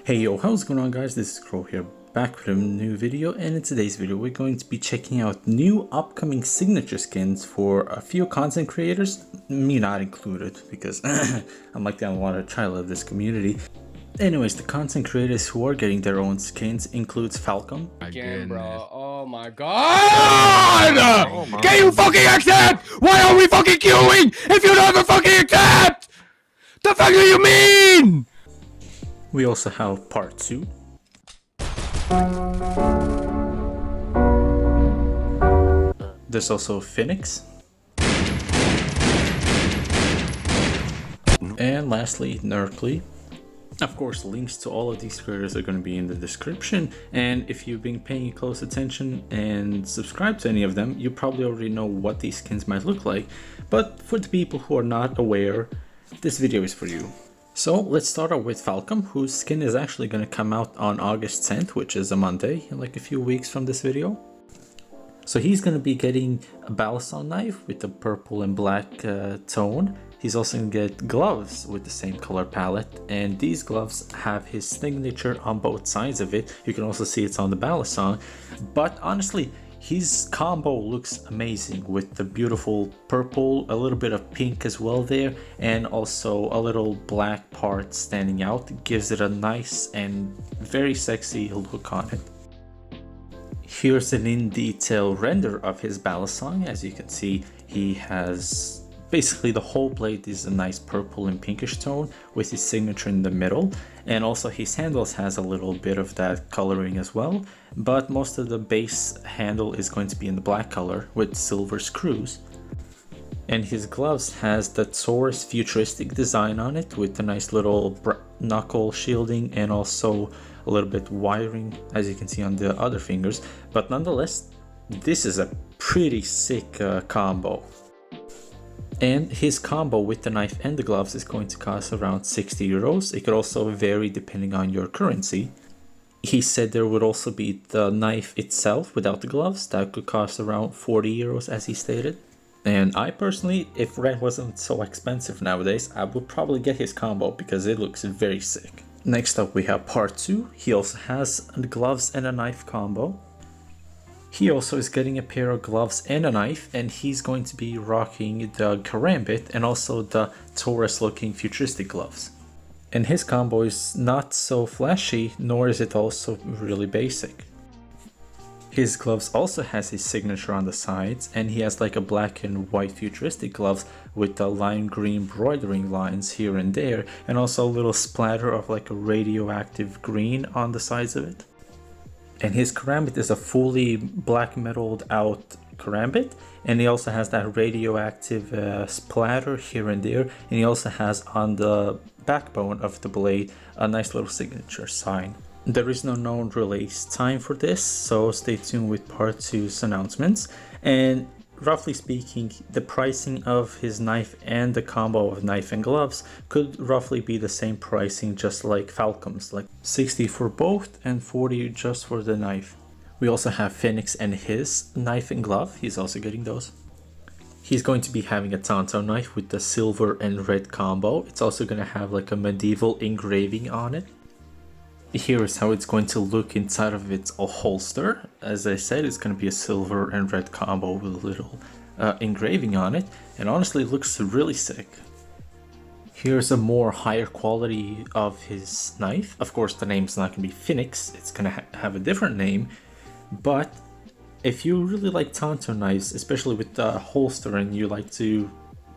Hey yo, how's it going on guys? This is Crow here, back with a new video, and in today's video we're going to be checking out new upcoming signature skins for a few content creators, me not included because I'm like the unwanted child of this community. Anyways, the content creators who are getting their own skins includes Falcum. Again, bro. Oh my god! Can you fucking accept? Why are we fucking queuing if you never fucking accept? The fuck do you mean? We also have Partsuu. There's also Phinix. And lastly, Nerkley. Of course, links to all of these creators are going to be in the description, and if you've been paying close attention and subscribed to any of them, you probably already know what these skins might look like, but for the people who are not aware, this video is for you. So let's start out with Falcum, whose skin is actually going to come out on August 10th, which is a Monday, in like a few weeks from this video. So he's going to be getting a balisong knife with the purple and black tone. He's also going to get gloves with the same color palette, and these gloves have his signature on both sides of it. You can also see it's on the balisong, but honestly his combo looks amazing with the beautiful purple, a little bit of pink as well there, and also a little black part standing out. It gives it a nice and very sexy look on it. Here's an in detail render of his balisong. As you can see, he has basically the whole blade is a nice purple and pinkish tone with his signature in the middle, and also his handles has a little bit of that coloring as well, but most of the base handle is going to be in the black color with silver screws. And his gloves has the Taurus futuristic design on it with a nice little knuckle shielding and also a little bit wiring, as you can see on the other fingers, but nonetheless this is a pretty sick combo. And his combo with the knife and the gloves is going to cost around 60 euros. It could also vary depending on your currency. He said there would also be the knife itself without the gloves. That could cost around 40 euros as he stated. And I personally, if rent wasn't so expensive nowadays, I would probably get his combo because it looks very sick. Next up we have Partsuu. He also has the gloves and a knife combo. He also is getting a pair of gloves and a knife, and he's going to be rocking the karambit and also the Taurus looking futuristic gloves. And his combo is not so flashy, nor is it also really basic. His gloves also has his signature on the sides, and he has like a black and white futuristic gloves with the lime green broidering lines here and there, and also a little splatter of like a radioactive green on the sides of it. And his karambit is a fully black metaled out karambit, and he also has that radioactive splatter here and there, and he also has on the backbone of the blade a nice little signature sign. There is no known release time for this, so stay tuned with Partsuu's announcements. And roughly speaking, the pricing of his knife and the combo of knife and gloves could roughly be the same pricing, just like Falcum's, like 60 for both and 40 just for the knife. We also have Phinix and his knife and glove. He's also getting those. He's going to be having a Tanto knife with the silver and red combo. It's also going to have like a medieval engraving on it. Here is how it's going to look inside of its holster. As I said, it's going to be a silver and red combo with a little engraving on it, and honestly it looks really sick. Here's a more higher quality of his knife. Of course the name's not going to be Phinix, it's going to have a different name, but if you really like Tanto knives, especially with the holster, and you like to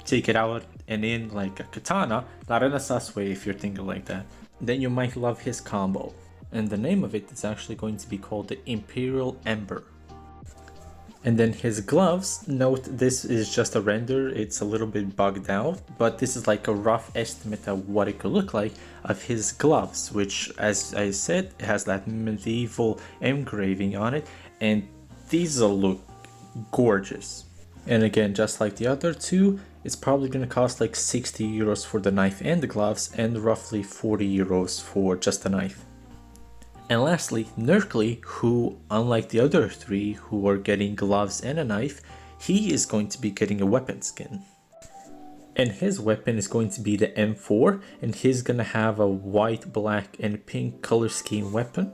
take it out and in like a katana, not in a sus way if you're thinking like that, then you might love his combo. And the name of it is actually going to be called the Imperial Ember. And then his gloves, note this is just a render, it's a little bit bugged out, but this is like a rough estimate of what it could look like of his gloves, which, as I said, has that medieval engraving on it, and these will look gorgeous. And again, just like the other two, it's probably going to cost like 60 euros for the knife and the gloves, and roughly 40 euros for just the knife. And lastly, Nerkley, who, unlike the other three who are getting gloves and a knife, he is going to be getting a weapon skin. And his weapon is going to be the M4, and he's gonna have a white, black, and pink color scheme weapon.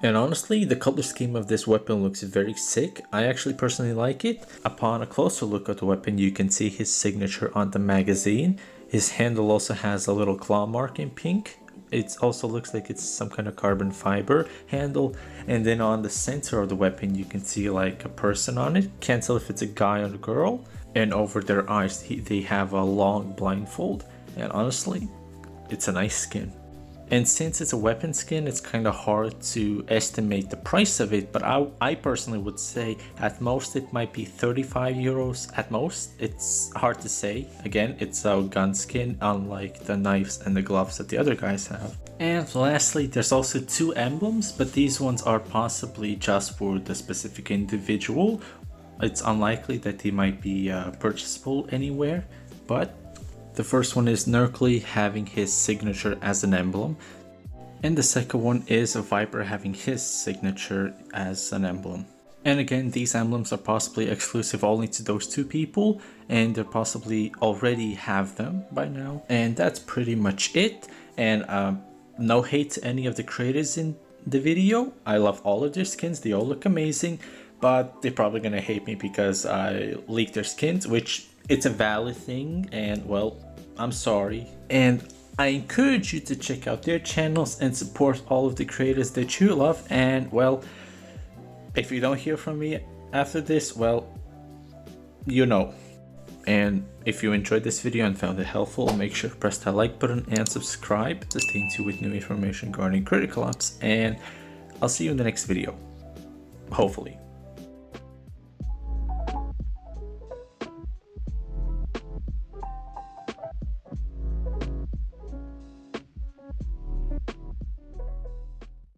And honestly, the color scheme of this weapon looks very sick. I actually personally like it. Upon a closer look at the weapon, you can see his signature on the magazine. His handle also has a little claw mark in pink. It also looks like it's some kind of carbon fiber handle. And then on the center of the weapon, you can see like a person on it. Can't tell if it's a guy or a girl. And over their eyes, they have a long blindfold. And honestly, it's a nice skin. And since it's a weapon skin, it's kind of hard to estimate the price of it, but I personally would say at most it might be 35 euros at most. It's hard to say. Again, it's a gun skin, unlike the knives and the gloves that the other guys have. And lastly, there's also 2 emblems, but these ones are possibly just for the specific individual. It's unlikely that they might be purchasable anywhere, but the first one is Nerkley having his signature as an emblem, and the second one is a Viper having his signature as an emblem. And again, these emblems are possibly exclusive only to those 2 people, and they possibly already have them by now. And that's pretty much it. And no hate to any of the creators in the video. I love all of their skins, they all look amazing, but they're probably gonna hate me because I leaked their skins, which it's a valid thing, and well, I'm sorry. And I encourage you to check out their channels and support all of the creators that you love. And well, if you don't hear from me after this, well, you know. And if you enjoyed this video and found it helpful, make sure to press that like button and subscribe to stay in tune with new information regarding critical ops. And I'll see you in the next video, hopefully.